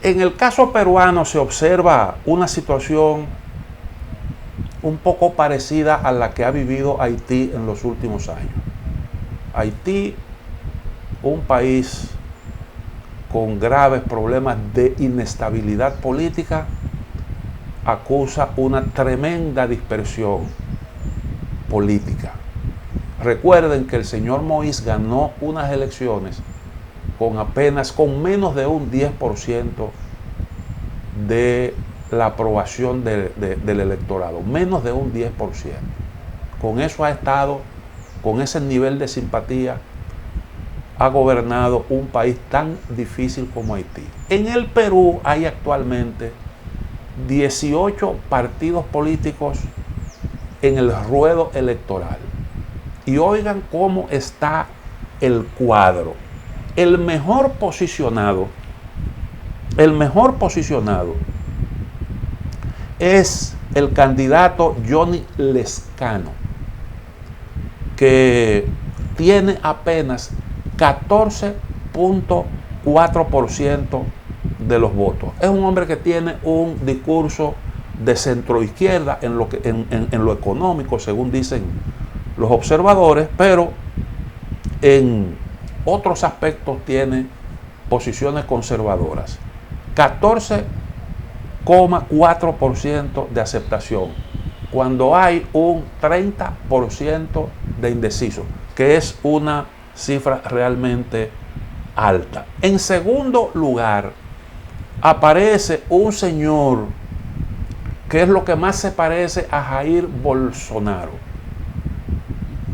En el caso peruano se observa una situación un poco parecida a la que ha vivido Haití en los últimos años. Haití, un país con graves problemas de inestabilidad política, acusa una tremenda dispersión política. Recuerden que el señor Moïse ganó unas elecciones con menos de un 10% de la aprobación del electorado, menos de un 10%. Con eso ha estado, con ese nivel de simpatía, ha gobernado un país tan difícil como Haití. En el Perú hay actualmente 18 partidos políticos en el ruedo electoral. Y oigan cómo está el cuadro. El mejor posicionado es el candidato Johnny Lescano, que tiene apenas 14.4% de los votos. Es un hombre que tiene un discurso de centroizquierda en lo económico, según dicen los observadores, pero en otros aspectos tiene posiciones conservadoras. 14,4% de aceptación, cuando hay un 30% de indecisos, que es una cifra realmente alta. En segundo lugar, aparece un señor que es lo que más se parece a Jair Bolsonaro.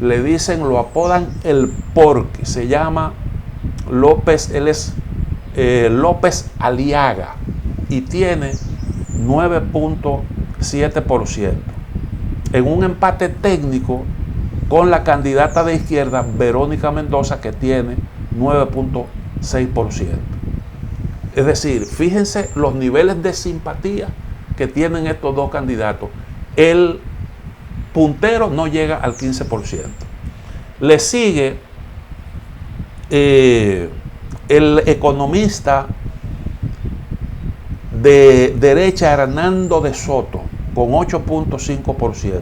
Le dicen, lo apodan el Porky, se llama López, él es López Aliaga y tiene 9.7%. En un empate técnico con la candidata de izquierda, Verónica Mendoza, que tiene 9.6%. Es decir, fíjense los niveles de simpatía que tienen estos dos candidatos. El puntero no llega al 15%. Le sigue el economista de derecha Hernando de Soto con 8.5%.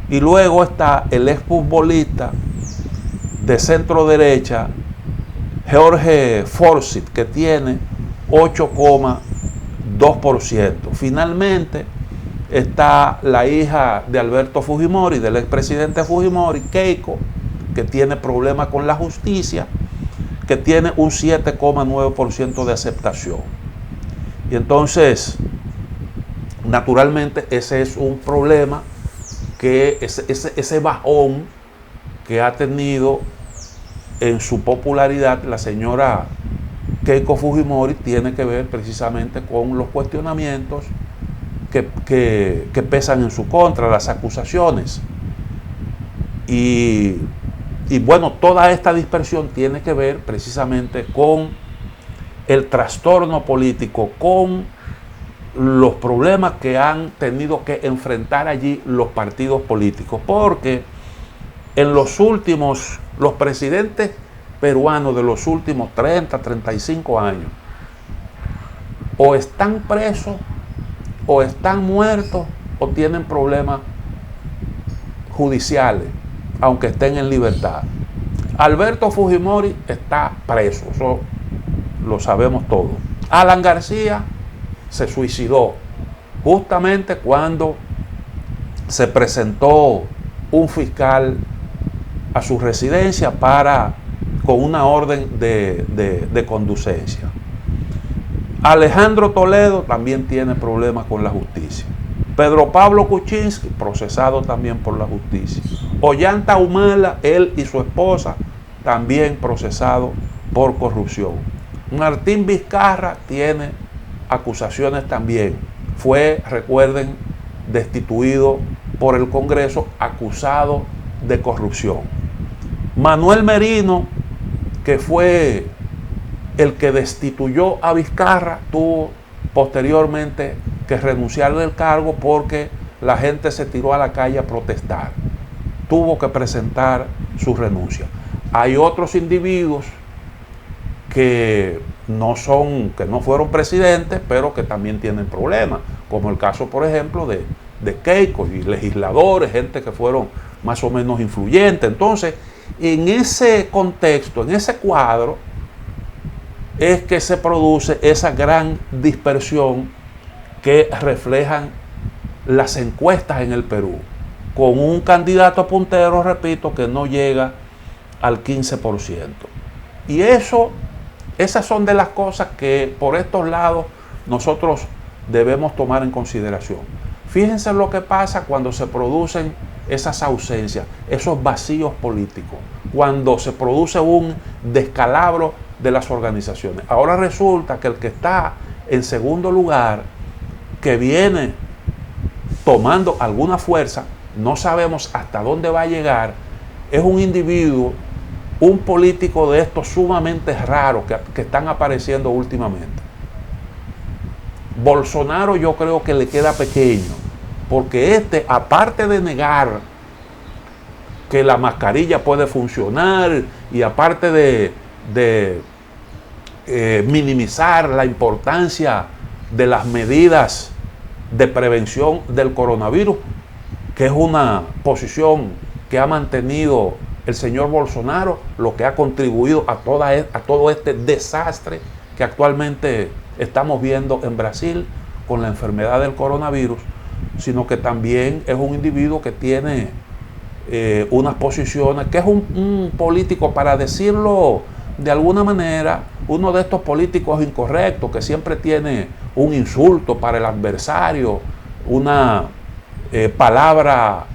Y luego está el exfutbolista de centro derecha Jorge Forsyth, que tiene 8,2%. Finalmente está la hija de Alberto Fujimori, del expresidente Fujimori, Keiko, que tiene problemas con la justicia, que tiene un 7,9% de aceptación. Y entonces, naturalmente, ese es un problema, que ese bajón que ha tenido en su popularidad la señora Keiko Fujimori tiene que ver precisamente con los cuestionamientos que pesan en su contra, las acusaciones. Y bueno, toda esta dispersión tiene que ver precisamente con el trastorno político, con los problemas que han tenido que enfrentar allí los partidos políticos, porque los presidentes peruanos de los últimos 30, 35 años o están presos, o están muertos, o tienen problemas judiciales, aunque estén en libertad. Alberto Fujimori está preso, eso lo sabemos todos. Alan García se suicidó justamente cuando se presentó un fiscal a su residencia con una orden de conducencia. Alejandro Toledo también tiene problemas con la justicia. Pedro Pablo Kuczynski, procesado también por la justicia. Ollanta Humala, él y su esposa, también procesado por corrupción. Martín Vizcarra tiene acusaciones también. Fue, recuerden, destituido por el Congreso, acusado de corrupción. Manuel Merino, que fue el que destituyó a Vizcarra, tuvo posteriormente que renunciar del cargo porque la gente se tiró a la calle a protestar. Tuvo que presentar su renuncia. Hay otros individuos que que no fueron presidentes, pero que también tienen problemas, como el caso, por ejemplo, de Keiko y legisladores, gente que fueron más o menos influyentes. Entonces, en ese contexto, en ese cuadro, es que se produce esa gran dispersión que reflejan las encuestas en el Perú, con un candidato puntero, repito, que no llega al 15%. Y esas son de las cosas que por estos lados nosotros debemos tomar en consideración. Fíjense lo que pasa cuando se producen esas ausencias, esos vacíos políticos, cuando se produce un descalabro de las organizaciones. Ahora resulta que el que está en segundo lugar, que viene tomando alguna fuerza, no sabemos hasta dónde va a llegar, es un individuo, un político de estos sumamente raros que están apareciendo últimamente. Bolsonaro yo creo que le queda pequeño, porque aparte de negar que la mascarilla puede funcionar y aparte de minimizar la importancia de las medidas de prevención del coronavirus, que es una posición que ha mantenido el señor Bolsonaro, lo que ha contribuido a todo este desastre que actualmente estamos viendo en Brasil con la enfermedad del coronavirus, sino que también es un individuo que tiene unas posiciones, que es un político, para decirlo de alguna manera, uno de estos políticos incorrectos, que siempre tiene un insulto para el adversario, una palabra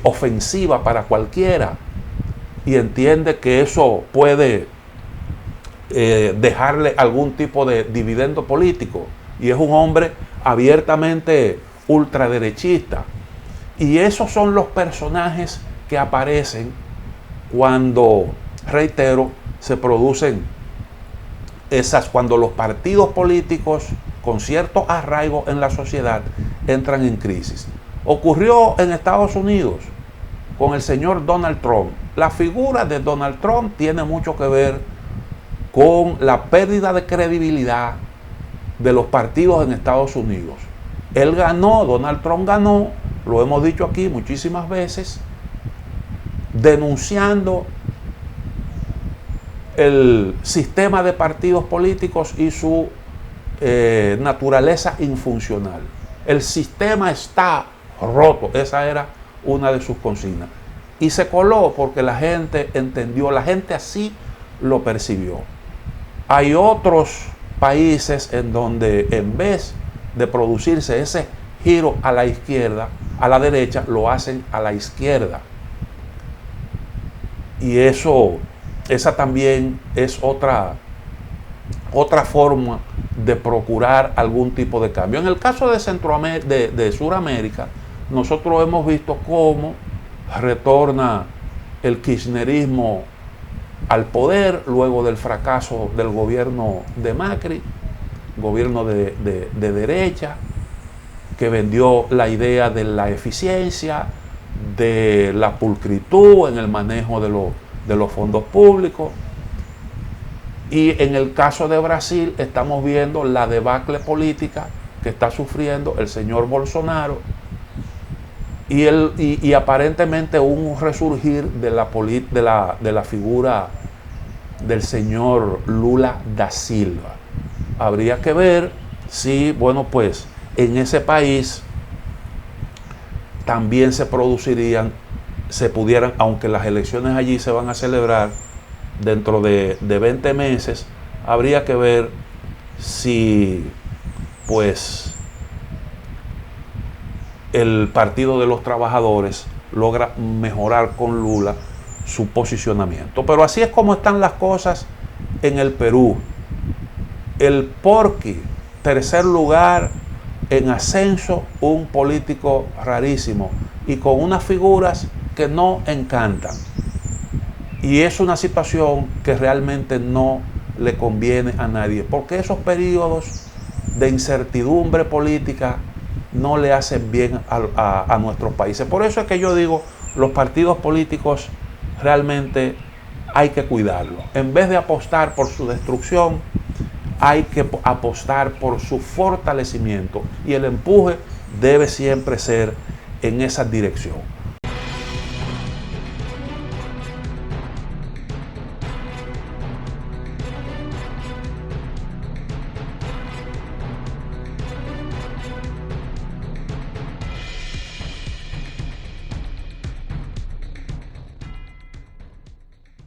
ofensiva para cualquiera, y entiende que eso puede dejarle algún tipo de dividendo político, y es un hombre abiertamente ultraderechista. Y esos son los personajes que aparecen cuando, reitero, se producen cuando los partidos políticos con cierto arraigo en la sociedad entran en crisis. Ocurrió en Estados Unidos con el señor Donald Trump. La figura de Donald Trump tiene mucho que ver con la pérdida de credibilidad de los partidos en Estados Unidos. Él ganó, Donald Trump ganó, lo hemos dicho aquí muchísimas veces, denunciando el sistema de partidos políticos y su naturaleza infuncional. El sistema está roto, esa era una de sus consignas. Y se coló porque la gente entendió, la gente así lo percibió. Hay otros países en donde en vez de producirse ese giro a la izquierda, a la derecha, lo hacen a la izquierda. Y esa también es otra forma de procurar algún tipo de cambio. En el caso de Sudamérica, nosotros hemos visto cómo retorna el kirchnerismo al poder luego del fracaso del gobierno de Macri, gobierno de derecha, que vendió la idea de la eficiencia, de la pulcritud en el manejo de los fondos públicos. Y en el caso de Brasil estamos viendo la debacle política que está sufriendo el señor Bolsonaro y aparentemente un resurgir de la figura del señor Lula da Silva. Habría que ver si, bueno, pues en ese país también se pudieran, aunque las elecciones allí se van a celebrar dentro de 20 meses, habría que ver si, pues, el Partido de los Trabajadores logra mejorar con Lula su posicionamiento. Pero así es como están las cosas en el Perú. El Porqui, tercer lugar en ascenso, un político rarísimo y con unas figuras que no encantan. Y es una situación que realmente no le conviene a nadie, porque esos periodos de incertidumbre política no le hacen bien a nuestros países. Por eso es que yo digo, los partidos políticos realmente hay que cuidarlos. En vez de apostar por su destrucción, hay que apostar por su fortalecimiento y el empuje debe siempre ser en esa dirección.